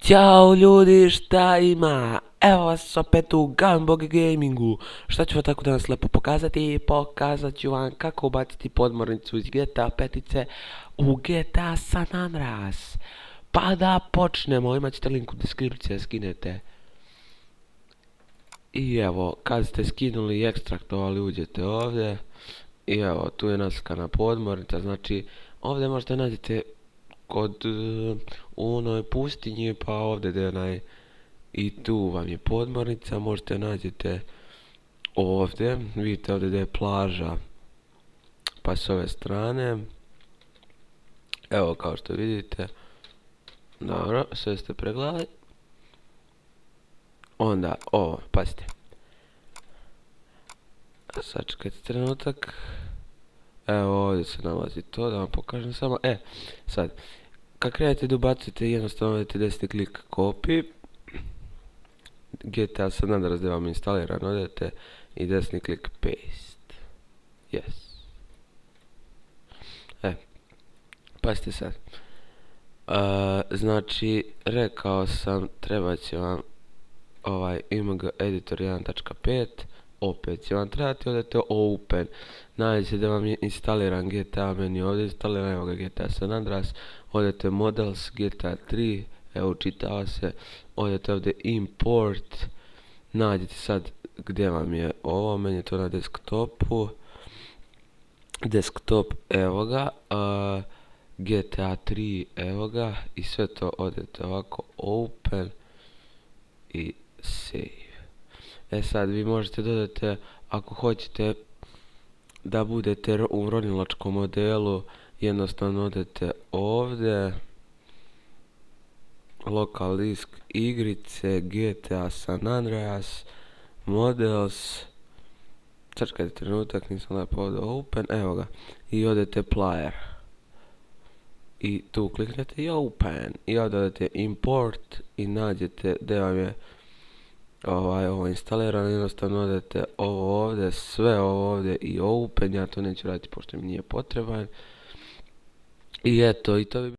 Ćao ljudi, šta ima? Evo vas opet u Gunbog Gamingu. Šta ću vam tako danas lepo pokazati? Pokazat ću vam kako ubaciti podmornicu iz GTA 5 u GTA San Andreas. Pa da počnemo, imat ćete link u deskripciji, skinete. I evo, kad ste skinuli i ekstraktovali, uđete ovdje. I evo, tu je naskana podmornica, znači ovdje možete nađete kod u onoj pustinji, pa ovdje gdje je onaj, i tu vam je podmornica, možete nađete ovdje, vidite ovdje gdje je plaža, pa s ove strane, evo kao što vidite, dobro, sve ste pregledali, onda ovo, pazite, sačekajte trenutak, evo ovdje se nalazi to, da vam pokažem samo, sad, kad krenete da ubacite, jednostavno odete desni klik copy, GTA San Andreas gdje vam instaliran, odete i desni klik paste, yes. Pazite sad, znači rekao sam trebat će vam ovaj img editor 1.5, opet će vam trebati, odete open, nađete da vam je instaliran GTA meni, ovdje je instaliran, evo ga GTA San Andreas, odete models GTA 3, evo čitava se, odete ovdje import, nađete sad gdje vam je ovo, meni je to na desktopu, desktop, evo ga, GTA 3, evo ga, i sve to odete ovako open i save. Sad vi možete dodati, ako hoćete da budete u ronilačkom modelu, jednostavno odete ovdje, local disk igrice, GTA San Andreas, models, čekajte trenutak, nisam lepo ovdje open, evo ga, i odete player. I tu kliknete i open, i odete import i nađete gdje vam je ovo instalirano, jednostavno odete ovo ovdje, sve ovo ovdje i open, ja to neću raditi pošto mi nije potreban. I eto, i to bi